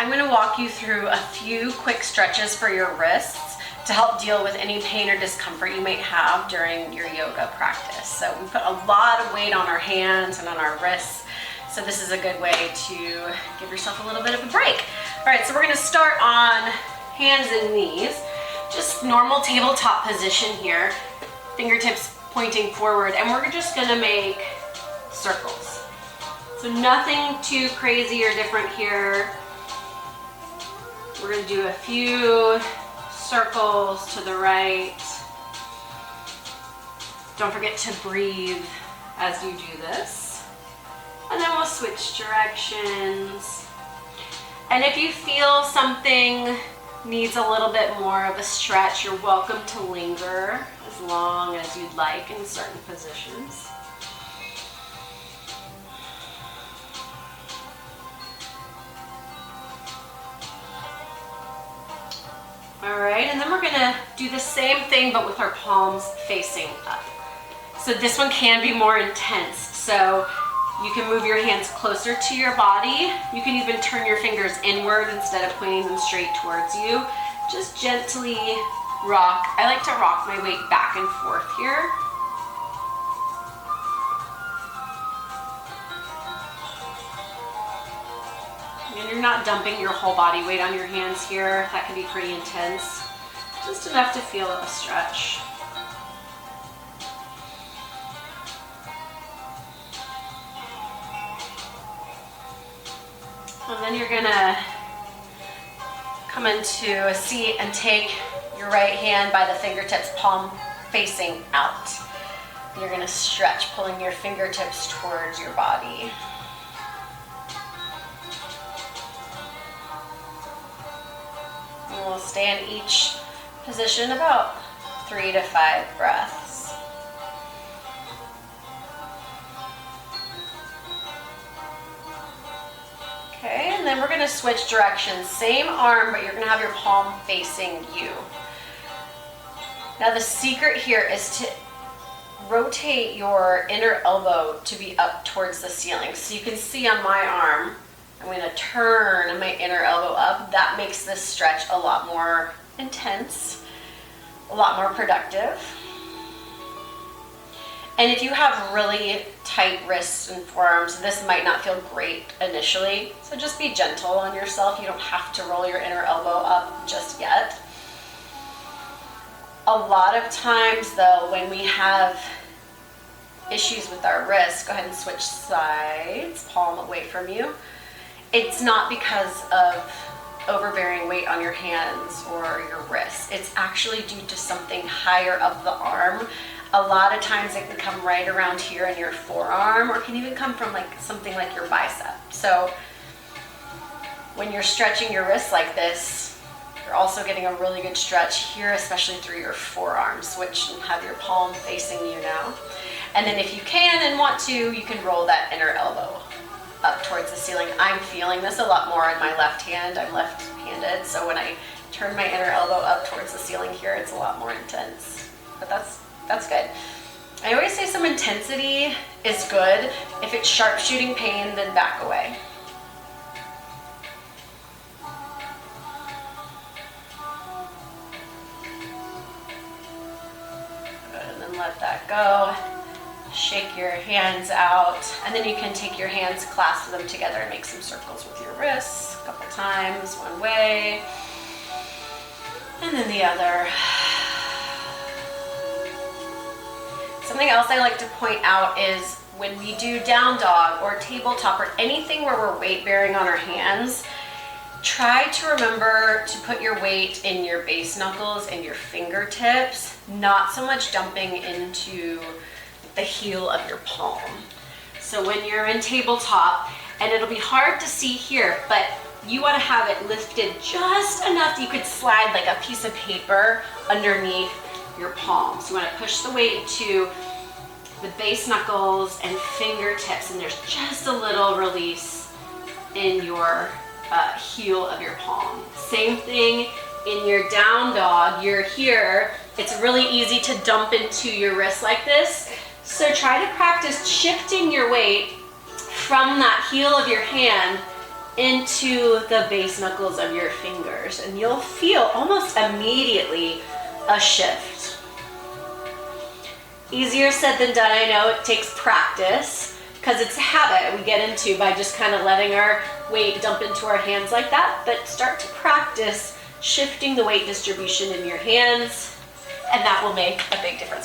I'm gonna walk you through a few quick stretches for your wrists to help deal with any pain or discomfort you might have during your yoga practice. So we put a lot of weight on our hands and on our wrists, so this is a good way to give yourself a little bit of a break. All right, so we're gonna start on hands and knees, just normal tabletop position here, fingertips pointing forward, and we're just gonna make circles. So nothing too crazy or different here. We're gonna do a few circles to the right. Don't forget to breathe as you do this. And then we'll switch directions. And if you feel something needs a little bit more of a stretch, you're welcome to linger as long as you'd like in certain positions. All right, and then we're gonna do the same thing but with our palms facing up. So this one can be more intense. So you can move your hands closer to your body. You can even turn your fingers inward instead of pointing them straight towards you. Just gently rock. I like to rock my weight back and forth here. And you're not dumping your whole body weight on your hands here. That can be pretty intense. Just enough to feel a stretch. And then you're gonna come into a seat and take your right hand by the fingertips, palm facing out. You're gonna stretch, pulling your fingertips towards your body. And we'll stay in each position about 3 to 5 breaths. Okay, and then we're gonna switch directions. Same arm, but you're gonna have your palm facing you. Now the secret here is to rotate your inner elbow to be up towards the ceiling. So you can see on my arm, I'm gonna turn my inner elbow up. That makes this stretch a lot more intense, a lot more productive. And if you have really tight wrists and forearms, this might not feel great initially. So just be gentle on yourself. You don't have to roll your inner elbow up just yet. A lot of times though, when we have issues with our wrists, go ahead and switch sides, palm away from you. It's not because of overbearing weight on your hands or your wrists. It's actually due to something higher up the arm. A lot of times it can come right around here in your forearm, or can even come from like something like your bicep. So when you're stretching your wrists like this, you're also getting a really good stretch here, especially through your forearms, which have your palm facing you now. And then if you can and want to, you can roll that inner elbow up towards the ceiling. I'm feeling this a lot more in my left hand. I'm left-handed, so when I turn my inner elbow up towards the ceiling here, it's a lot more intense. But that's good. I always say some intensity is good. If it's sharp shooting pain, then back away. Good, and then let that go. Shake your hands out, and then you can take your hands, clasp them together, and make some circles with your wrists a couple times, one way, and then the other. Something else I like to point out is when we do down dog or tabletop or anything where we're weight bearing on our hands, try to remember to put your weight in your base knuckles and your fingertips, not so much dumping into the heel of your palm. So when you're in tabletop, and it'll be hard to see here, but you want to have it lifted just enough that you could slide like a piece of paper underneath your palms. You want to push the weight to the base knuckles and fingertips, and there's just a little release in your heel of your palm. Same thing in your down dog. You're here. It's really easy to dump into your wrist like this. So try to practice shifting your weight from that heel of your hand into the base knuckles of your fingers, and you'll feel almost immediately a shift. Easier said than done, I know. It takes practice because it's a habit we get into by just kind of letting our weight dump into our hands like that, but start to practice shifting the weight distribution in your hands, and that will make a big difference.